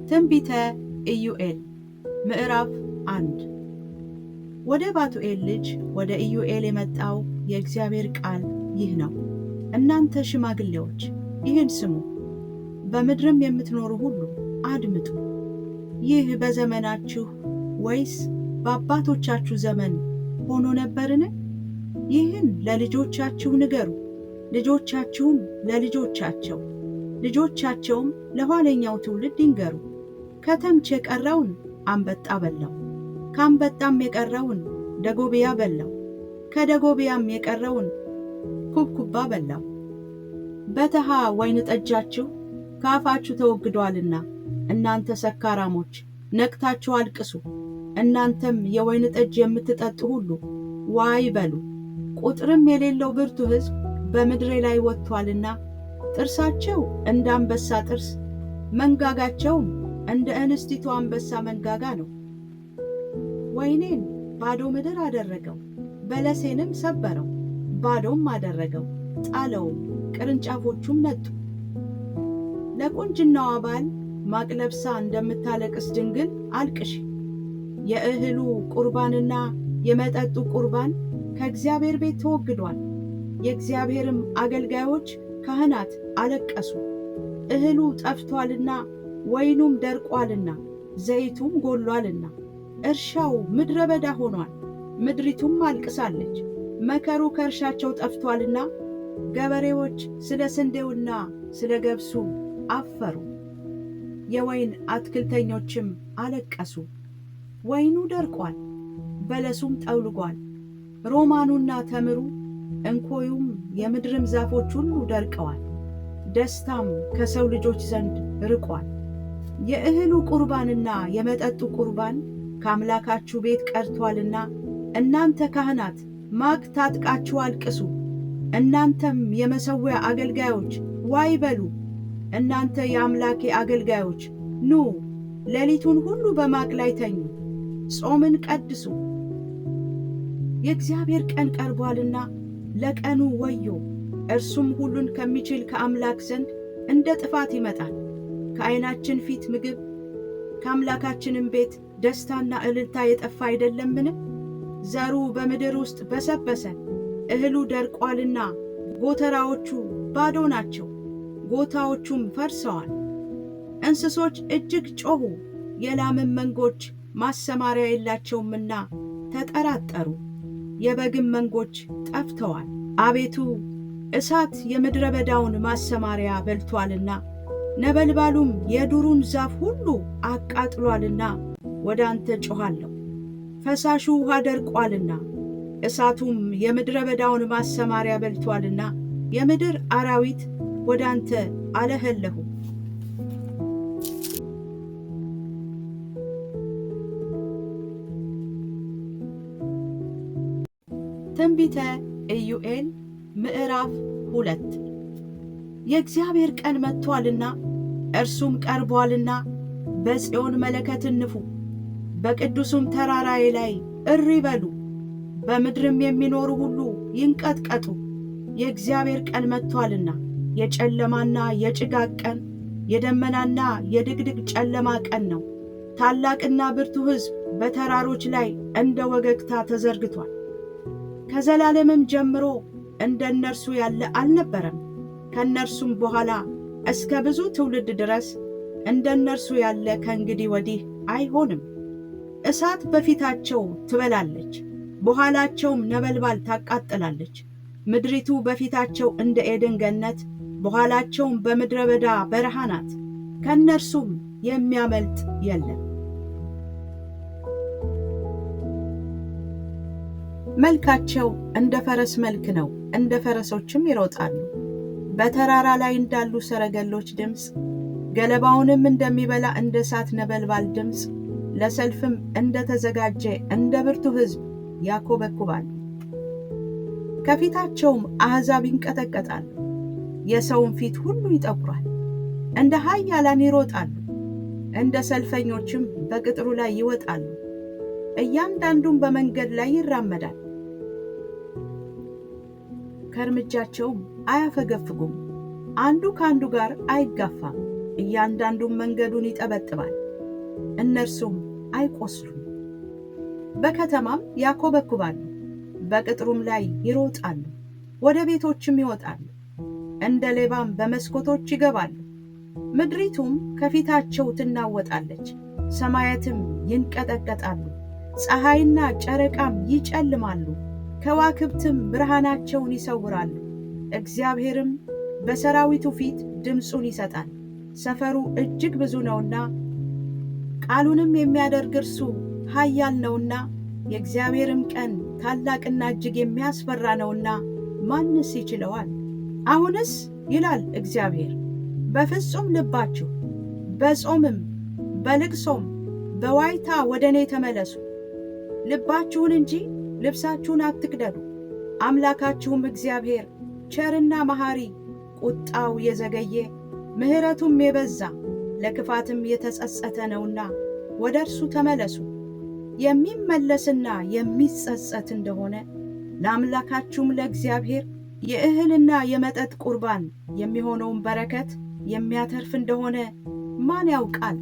ትንቢተ ኢዩኤል ምዕራፍ 1 ወደ ባቱኤል ልጅ ወደ ኢዩኤል የመጣው የእግዚአብሔር ቃል ይህ ነው። እናንተ ሽማግሌዎች ይህን ስሙ፣ በምድርም የምትኖሩ ሁሉ አድምጡ። ይህ በዘመናችሁ ወይስ በአባቶቻችሁ ዘመን ሆኖ ነበርን? ይህን ለልጆቻችሁ ንገሩ፣ ልጆቻችሁም ለልጆቻቸው፣ ልጆቻቸውም ለኋለኛው ትውልድ ይንገሩ። ከተምች የቀረውን አንበጣ በላው፣ ከአንበጣም የቀረውን ደጎብያ በላው፣ ከደጎብያም የቀረውን ኩብኩባ በላው። በተሃ ወይን ጠጃችሁ ከአፋችሁ ተወግዷልና፣ እናንተ ሰካራሞች ነቅታችሁ አልቅሱ። እናንተም የወይን ጠጅ የምትጠጡ ሁሉ ዋይ በሉ። ቁጥርም የሌለው ብርቱ ሕዝብ በምድሬ ላይ ወጥቷልና፣ ጥርሳቸው እንደ አንበሳ ጥርስ፣ መንጋጋቸውም እንደ እንስቲቱ አንበሳ መንጋጋ ነው። ወይኔን ባዶ ምድር አደረገው፣ በለሴንም ሰበረው፣ ባዶም አደረገው፣ ጣለውም፣ ቅርንጫፎቹም ነጡ። ለቁንጅናዋ ባል ማቅ ለብሳ እንደምታለቅስ ድንግል አልቅሺ። የእህሉ ቁርባንና የመጠጡ ቁርባን ከእግዚአብሔር ቤት ተወግዷል። የእግዚአብሔርም አገልጋዮች ካህናት አለቀሱ። እህሉ ጠፍቷልና፣ ወይኑም ደርቋልና፣ ዘይቱም ጎሏልና፣ እርሻው ምድረ በዳ ሆኗል። ምድሪቱም አልቅሳለች። መከሩ ከእርሻቸው ጠፍቷልና፣ ገበሬዎች ስለ ስንዴውና ስለ ገብሱ አፈሩ። የወይን አትክልተኞችም አለቀሱ። ወይኑ ደርቋል፣ በለሱም ጠውልጓል። ሮማኑና ተምሩ፣ እንኮዩም፣ የምድርም ዛፎች ሁሉ ደርቀዋል። ደስታም ከሰው ልጆች ዘንድ ርቋል። የእህሉ ቁርባንና የመጠጡ ቁርባን ከአምላካችሁ ቤት ቀርቷልና፣ እናንተ ካህናት ማቅ ታጥቃችሁ አልቅሱ። እናንተም የመሠዊያ አገልጋዮች ዋይ በሉ። እናንተ የአምላኬ አገልጋዮች ኑ፣ ሌሊቱን ሁሉ በማቅ ላይ ተኙ፣ ጾምን ቀድሱ። የእግዚአብሔር ቀን ቀርቧልና ለቀኑ ወዮ! እርሱም ሁሉን ከሚችል ከአምላክ ዘንድ እንደ ጥፋት ይመጣል። ከዓይናችን ፊት ምግብ ከአምላካችንም ቤት ደስታና እልልታ የጠፋ አይደለምን? ዘሩ በምድር ውስጥ በሰበሰ፣ እህሉ ደርቋልና ጎተራዎቹ ባዶ ናቸው፣ ጎታዎቹም ፈርሰዋል። እንስሶች እጅግ ጮኹ፣ የላምም መንጎች ማሰማሪያ የላቸውምና ተጠራጠሩ። የበግም መንጎች ጠፍተዋል። አቤቱ እሳት የምድረ በዳውን ማሰማሪያ በልቶአልና፣ ነበልባሉም የዱሩን ዛፍ ሁሉ አቃጥሏልና ወደ አንተ ጮኻለሁ። ፈሳሹ ውሃ ደርቋልና፣ እሳቱም የምድረ በዳውን ማሰማሪያ በልቶአልና የምድር አራዊት ወደ አንተ አለኸለሁ። ትንቢተ ኢዩኤል ምዕራፍ 2 የእግዚአብሔር ቀን መጥቶአልና እርሱም ቀርቦአልና፣ በጽዮን መለከትን ንፉ፣ በቅዱሱም ተራራዬ ላይ እሪ በሉ። በምድርም የሚኖሩ ሁሉ ይንቀጥቀጡ። የእግዚአብሔር ቀን መጥቶአልና፣ የጨለማና የጭጋግ ቀን፣ የደመናና የድቅድቅ ጨለማ ቀን ነው። ታላቅና ብርቱ ሕዝብ በተራሮች ላይ እንደ ወገግታ ተዘርግቷል። ከዘላለምም ጀምሮ እንደ እነርሱ ያለ አልነበረም። ከእነርሱም በኋላ እስከ ብዙ ትውልድ ድረስ እንደ እነርሱ ያለ ከእንግዲህ ወዲህ አይሆንም። እሳት በፊታቸው ትበላለች፣ በኋላቸውም ነበልባል ታቃጥላለች። ምድሪቱ በፊታቸው እንደ ኤድን ገነት፣ በኋላቸውም በምድረ በዳ በረሃ ናት። ከእነርሱም የሚያመልጥ የለም። መልካቸው እንደ ፈረስ መልክ ነው፣ እንደ ፈረሶችም ይሮጣሉ። በተራራ ላይ እንዳሉ ሰረገሎች ድምፅ፣ ገለባውንም እንደሚበላ እንደ እሳት ነበልባል ድምፅ፣ ለሰልፍም እንደ ተዘጋጀ እንደ ብርቱ ሕዝብ ያኮበኩባሉ። ከፊታቸውም አሕዛብ ይንቀጠቀጣሉ፣ የሰውን ፊት ሁሉ ይጠቁራል። እንደ ኃያላን ይሮጣሉ፣ እንደ ሰልፈኞችም በቅጥሩ ላይ ይወጣሉ። እያንዳንዱም በመንገድ ላይ ይራመዳል፣ ከእርምጃቸውም አያፈገፍጉም። አንዱ ከአንዱ ጋር አይጋፋም፣ እያንዳንዱም መንገዱን ይጠበጥባል፣ እነርሱም አይቆስሉም። በከተማም ያኮበኩባሉ፣ በቅጥሩም ላይ ይሮጣሉ፣ ወደ ቤቶችም ይወጣሉ፣ እንደ ሌባም በመስኮቶች ይገባሉ። ምድሪቱም ከፊታቸው ትናወጣለች፣ ሰማያትም ይንቀጠቀጣሉ፣ ፀሐይና ጨረቃም ይጨልማሉ፣ ከዋክብትም ብርሃናቸውን ይሰውራሉ። እግዚአብሔርም በሰራዊቱ ፊት ድምፁን ይሰጣል። ሰፈሩ እጅግ ብዙ ነውና ቃሉንም የሚያደርግ እርሱ ኃያል ነውና፣ የእግዚአብሔርም ቀን ታላቅና እጅግ የሚያስፈራ ነውና ማንስ ይችለዋል? አሁንስ ይላል እግዚአብሔር፣ በፍጹም ልባችሁ በጾምም በልቅሶም በዋይታ ወደ እኔ ተመለሱ። ልባችሁን እንጂ ልብሳችሁን አትቅደዱ። አምላካችሁም እግዚአብሔር ቸርና መሐሪ፣ ቁጣው የዘገየ ምሕረቱም የበዛ ለክፋትም የተጸጸተ ነውና ወደ እርሱ ተመለሱ። የሚመለስና የሚጸጸት እንደሆነ ለአምላካችሁም ለእግዚአብሔር የእህልና የመጠጥ ቁርባን የሚሆነውን በረከት የሚያተርፍ እንደሆነ ማን ያውቃል?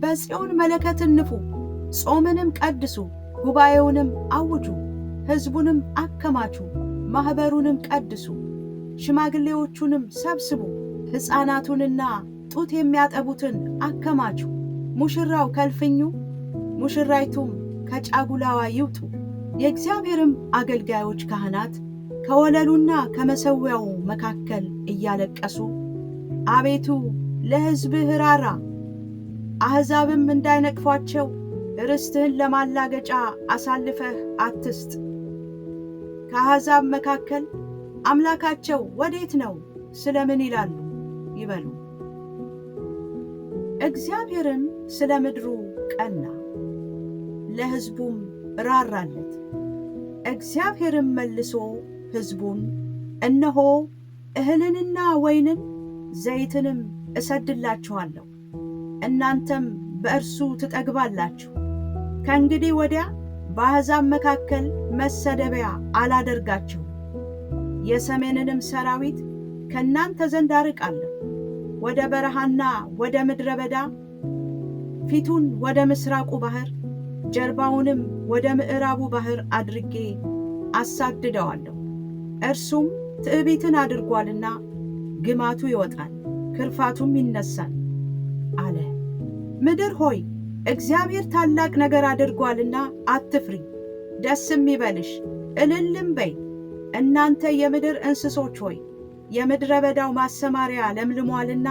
በጽዮን መለከትን ንፉ፣ ጾምንም ቀድሱ፣ ጉባኤውንም አውጁ፣ ሕዝቡንም አከማቹ፣ ማኅበሩንም ቀድሱ፣ ሽማግሌዎቹንም ሰብስቡ፣ ሕፃናቱንና ጡት የሚያጠቡትን አከማቹ። ሙሽራው ከልፍኙ ሙሽራይቱም ከጫጉላዋ ይውጡ። የእግዚአብሔርም አገልጋዮች ካህናት ከወለሉና ከመሠዊያው መካከል እያለቀሱ አቤቱ ለሕዝብህ ራራ፣ አሕዛብም እንዳይነቅፏቸው ርስትህን ለማላገጫ አሳልፈህ አትስጥ። ከአሕዛብ መካከል አምላካቸው ወዴት ነው ስለምን ይላሉ ይበሉ። እግዚአብሔርም ስለ ምድሩ ቀና፣ ለሕዝቡም ራራለት። እግዚአብሔርም መልሶ ሕዝቡን እነሆ እህልንና ወይንን ዘይትንም እሰድላችኋለሁ፣ እናንተም በእርሱ ትጠግባላችሁ። ከእንግዲህ ወዲያ በአሕዛብ መካከል መሰደቢያ አላደርጋችሁም። የሰሜንንም ሰራዊት ከእናንተ ዘንድ አርቃለሁ። ወደ በረሃና ወደ ምድረ በዳ ፊቱን ወደ ምስራቁ ባሕር ጀርባውንም ወደ ምዕራቡ ባሕር አድርጌ አሳድደዋለሁ። እርሱም ትዕቢትን አድርጓልና ግማቱ ይወጣል፣ ክርፋቱም ይነሳል አለ። ምድር ሆይ እግዚአብሔር ታላቅ ነገር አድርጓልና አትፍሪ፣ ደስም ይበልሽ፣ እልልም በይ። እናንተ የምድር እንስሶች ሆይ የምድረ በዳው ማሰማሪያ ለምልሟልና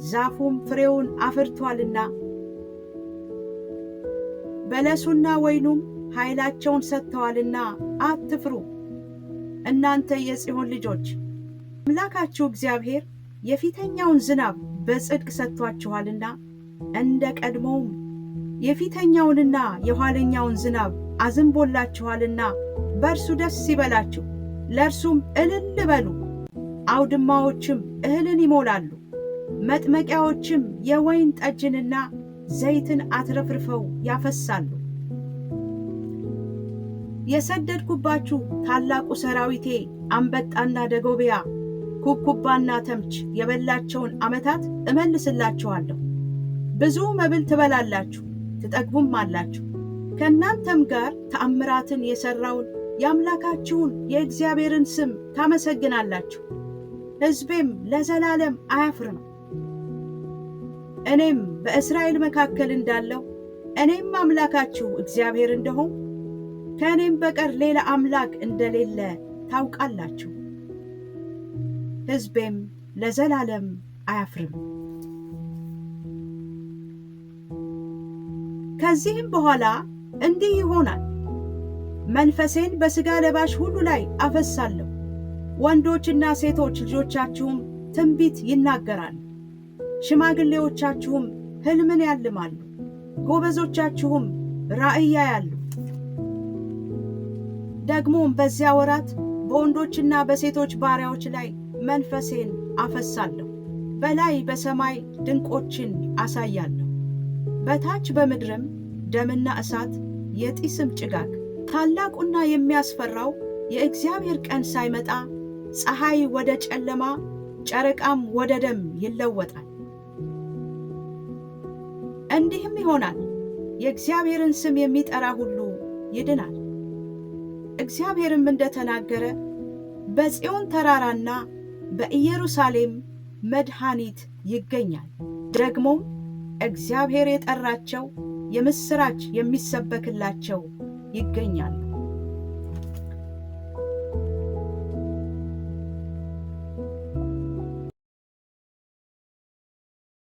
ዛፉም ፍሬውን አፍርቷልና በለሱና ወይኑም ኃይላቸውን ሰጥተዋልና አትፍሩ። እናንተ የጽዮን ልጆች አምላካችሁ እግዚአብሔር የፊተኛውን ዝናብ በጽድቅ ሰጥቷችኋልና እንደ ቀድሞውም የፊተኛውንና የኋለኛውን ዝናብ አዝንቦላችኋልና በእርሱ ደስ ይበላችሁ፣ ለእርሱም እልል በሉ። አውድማዎችም እህልን ይሞላሉ፣ መጥመቂያዎችም የወይን ጠጅንና ዘይትን አትረፍርፈው ያፈሳሉ። የሰደድኩባችሁ ታላቁ ሰራዊቴ አንበጣና ደጎብያ ኩብኩባና ተምች የበላቸውን ዓመታት እመልስላችኋለሁ። ብዙ መብል ትበላላችሁ ትጠግቡም አላችሁ። ከእናንተም ጋር ተአምራትን የሠራውን የአምላካችሁን የእግዚአብሔርን ስም ታመሰግናላችሁ። ሕዝቤም ለዘላለም አያፍርም። እኔም በእስራኤል መካከል እንዳለው እኔም አምላካችሁ እግዚአብሔር እንደሆን ከእኔም በቀር ሌላ አምላክ እንደሌለ ታውቃላችሁ። ሕዝቤም ለዘላለም አያፍርም። ከዚህም በኋላ እንዲህ ይሆናል፣ መንፈሴን በሥጋ ለባሽ ሁሉ ላይ አፈሳለሁ። ወንዶችና ሴቶች ልጆቻችሁም ትንቢት ይናገራሉ፣ ሽማግሌዎቻችሁም ሕልምን ያልማሉ፣ ጎበዞቻችሁም ራእይ ያያሉ። ደግሞም በዚያ ወራት በወንዶችና በሴቶች ባሪያዎች ላይ መንፈሴን አፈሳለሁ። በላይ በሰማይ ድንቆችን አሳያለሁ፣ በታች በምድርም ደምና እሳት የጢስም ጭጋግ። ታላቁና የሚያስፈራው የእግዚአብሔር ቀን ሳይመጣ ፀሐይ ወደ ጨለማ ጨረቃም ወደ ደም ይለወጣል። እንዲህም ይሆናል፣ የእግዚአብሔርን ስም የሚጠራ ሁሉ ይድናል። እግዚአብሔርም እንደተናገረ በጽዮን ተራራና በኢየሩሳሌም መድኃኒት ይገኛል። ደግሞም እግዚአብሔር የጠራቸው የምሥራች የሚሰበክላቸው ይገኛሉ።